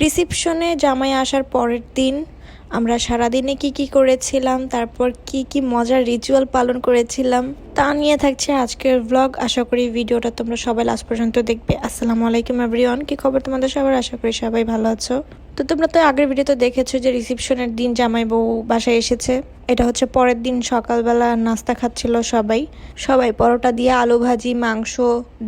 রিসেপশনে জামাই আসার পরের দিন আমরা সারাদিনে কি করেছিলাম, তারপর কি মজার রিচুয়াল পালন করেছিলাম তা নিয়ে থাকছে আজকের ব্লগ। আশা করি ভিডিওটা তোমরা সবাই লাস্ট পর্যন্ত দেখবে। আসসালামু আলাইকুম এভরিওয়ান, কি খবর তোমাদের সবার? আশা করি সবাই ভালো আছো। তো তোমরা তো আগের ভিডিওতে দেখেছো যে রিসেপশনের দিন জামাই বউ বাসায় এসেছে। এটা হচ্ছে পরের দিন সকালবেলা নাস্তা খাচ্ছিল সবাই পরোটা দিয়ে আলু ভাজি, মাংস,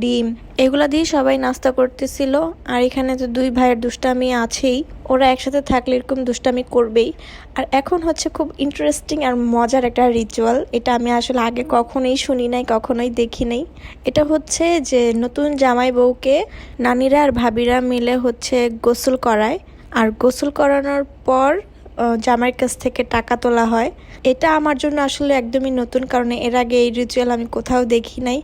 ডিম এগুলা দিয়ে সবাই নাস্তা করতেছিল। আর এখানে তো দুই ভাইয়ের দুষ্টামি আছেই, ওরা একসাথে থাকলে এরকম দুষ্টামি করবেই। আর এখন হচ্ছে খুব ইন্টারেস্টিং আর মজার একটা রিচুয়াল, এটা আমি আসলে আগে কখনোই শুনি নাই, কখনোই দেখি নাই। এটা হচ্ছে যে নতুন জামাই বউকে নানিরা আর ভাবিরা মিলে হচ্ছে গোসল করায়, আর গোসল করানোর পর জামাইয়ের কাছ থেকে টাকা তোলা হয়। এটা আমার জন্য আসলে একদমই নতুন, কারণ এর আগে এই রিচুয়াল আমি কোথাও দেখি নাই।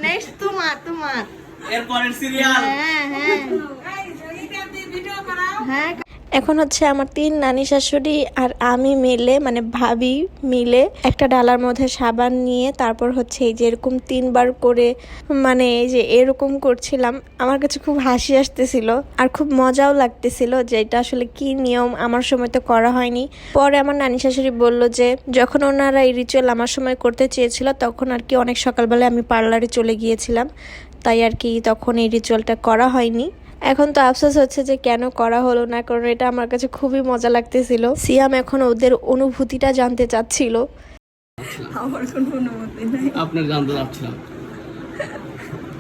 নেক্সট তোমার এরপরের সিরিয়াল। হ্যাঁ, এখন হচ্ছে আমার 3 নানি শাশুড়ি আর আমি মিলে, মানে ভাবি মিলে একটা ডালার মধ্যে সাবান নিয়ে তারপর হচ্ছে এই যে এরকম 3 বার করে, মানে এই যে এরকম করছিলাম। আমার কাছে খুব হাসি আসতেছিল আর খুব মজাও লাগতেছিল যে এটা আসলে কি নিয়ম, আমার সময় তো করা হয়নি। পরে আমার নানি শাশুড়ি বলল যে যখন ওনারা এই রিচুয়াল আমার সময় করতে চেয়েছিল তখন আর কি অনেক সকালবেলায় আমি পার্লারে চলে গিয়েছিলাম, তাই আর কি তখন এই রিচুয়ালটা করা হয়নি। এখন তো আফসোস হচ্ছে যে কেন করা হলো না, কারণ এটা আমার কাছে খুবই মজা লাগতেছিল। সিয়াম এখন ওদের অনুভূতিটা জানতে চাচ্ছিল। আমার কোনো অনুমতি নাই, আপনার জানতে চাচ্ছিলাম।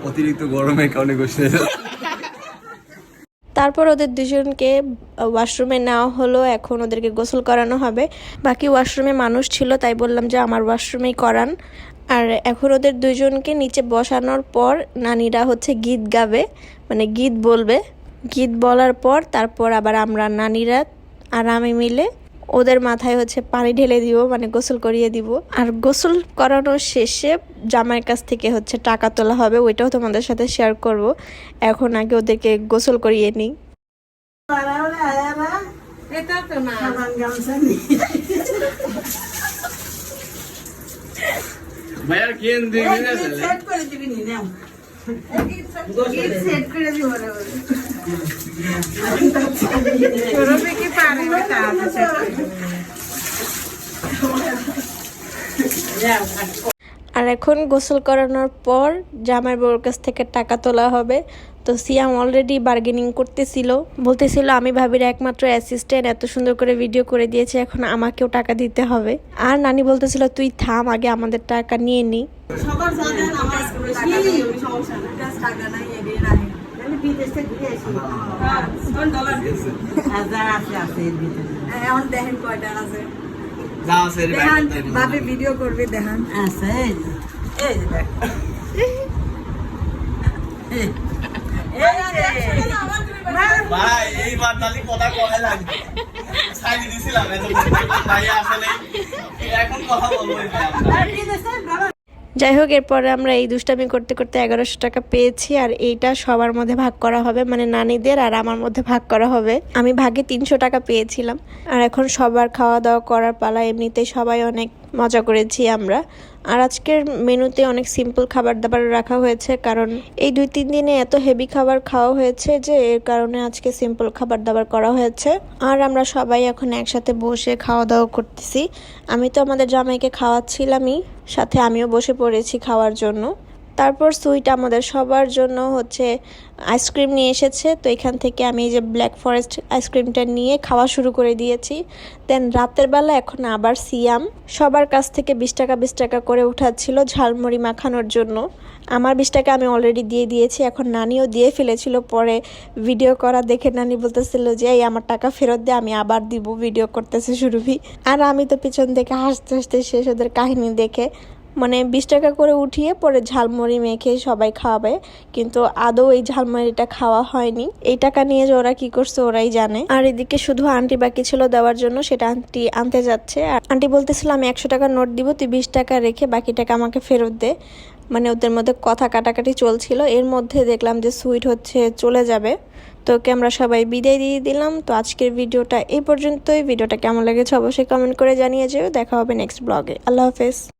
অতিরিক্ত গরমের কারণে গোসল। তারপর ওদের দুজনকে ওয়াশরুমে নেওয়া হলো, এখন ওদেরকে গোসল করানো হবে। বাকি ওয়াশরুমে মানুষ ছিল, তাই বললাম যে আমার ওয়াশরুমেই করান। আর এখন ওদের দুজনকে নিচে বসানোর পর নানিরা হচ্ছে গীত গাবে, মানে গীত বলবে। গীত বলার পর তারপর আবার আমরা নানিরা আর আমি মিলে ওদের মাথায় হচ্ছে পানি ঢেলে দিব, মানে গোসল করিয়ে দিব। আর গোসল করানোর শেষে জামাইয়ের কাছ থেকে হচ্ছে টাকা তোলা হবে, ওইটাও তোমাদের সাথে শেয়ার করব। এখন আগে ওদেরকে গোসল করিয়ে নিই। ভাইয়া কেন দিবি না সেট করে দিবি নি নাও, সেট করে দিব না বলে করবে কি পারে বেটা আছে। আর এখন গোসল করানোর পর জামাইয়ের বউর কাছ থেকে টাকা তোলা হবে। তো সিয়াম অলরেডি বার্গেনিং করতেছিল, বলতেছিল আমি ভাবির একমাত্র অ্যাসিস্ট্যান্ট, এত সুন্দর করে ভিডিও করে দিয়েছে, এখন আমাকেও টাকা দিতে হবে। আর নানি বলতেছিল তুই থাম, আগে আমাদের টাকা নিয়ে নি। সবার সাথে নামাজ পড়েছি, সমস্যা না, টাকা নাই এদিকে নাই, আমি বিদেশ থেকে ঘুরে আসি। হ্যাঁ, $1 দিয়েছে, আছে এর ভিতরে। এখন দেখেন কয়টা আছে, যা আছে এর বাইরে ভাবে ভিডিও করবে, দেখেন আছে এই যে দেখ, ভাই এইবার তালি কথা কয় লাগবে ছাই দিছিলাম এত ভাই আসলে এখন কথা বলবো এটা। যাই হোক, এরপরে আমরা এই দুষ্টামি করতে করতে 1100 টাকা পেয়েছি। আর এইটা সবার মধ্যে ভাগ করা হবে, মানে নানিদের আর আমার মধ্যে ভাগ করা হবে। আমি ভাগে 300 টাকা পেয়েছিলাম। আর এখন সবার খাওয়া দাওয়া করার পালা, এমনিতেই সবাই অনেক মজা করেছি আমরা। আর আজকের মেনুতে অনেক সিম্পল খাবার দাবার রাখা হয়েছে, কারণ এই 2-3 দিনে এত হেভি খাবার খাওয়া হয়েছে যে এর কারণে আজকে সিম্পল খাবার দাবার করা হয়েছে। আর আমরা সবাই এখন একসাথে বসে খাওয়া দাওয়া করতেছি। আমি তো আমাদের জামাইকে খাওয়াচ্ছিলামই, সাথে আমিও বসে পড়েছি খাওয়ার জন্য। তারপর সুইট আমাদের সবার জন্য হচ্ছে আইসক্রিম নিয়ে এসেছে, তো এখান থেকে আমি এই যে ব্ল্যাক ফরেস্ট আইসক্রিমটা নিয়ে খাওয়া শুরু করে দিয়েছি। দেন রাতের বেলা এখন আবার সিয়াম সবার কাছ থেকে 20 টাকা করে উঠাচ্ছিল ঝালমুড়ি মাখানোর জন্য। আমার 20 টাকা আমি অলরেডি দিয়ে দিয়েছি, এখন নানিও দিয়ে ফেলেছিল। পরে ভিডিও করা দেখে নানি বলতেছিল যে এই আমার টাকা ফেরত দে, আমি আবার দিব, ভিডিও করতেছে সুরভি। আর আমি তো পিছন থেকে হাসতে হাসতে শেষ ওদের কাহিনী দেখে, মানে 20 টাকা করে উঠিয়ে পরে ঝালমুড়ি মেখে সবাই খাওয়াবে, কিন্তু আদৌ এই ঝালমুড়িটা খাওয়া হয়নি। এই টাকা নিয়ে যে ওরা কি করছে ওরাই জানে। আর এদিকে শুধু আন্টি বাকি ছিল দেওয়ার জন্য, সেটা আন্টি আনতে যাচ্ছে। আর আন্টি বলতেছিল আমি 100 টাকা নোট দিব, তুই 20 টাকা রেখে বাকি টাকা আমাকে ফেরত দে। মানে ওদের মধ্যে কথা কাটাকাটি চলছিল। এর মধ্যে দেখলাম যে সুইট হচ্ছে চলে যাবে, তো ওকে আমরা সবাই বিদায় দিয়ে দিলাম। তো আজকের ভিডিওটা এই পর্যন্তই। ভিডিওটা কেমন লেগেছে অবশ্যই কমেন্ট করে জানিয়ে যেও। দেখা হবে নেক্সট ব্লগে। আল্লাহ হাফেজ।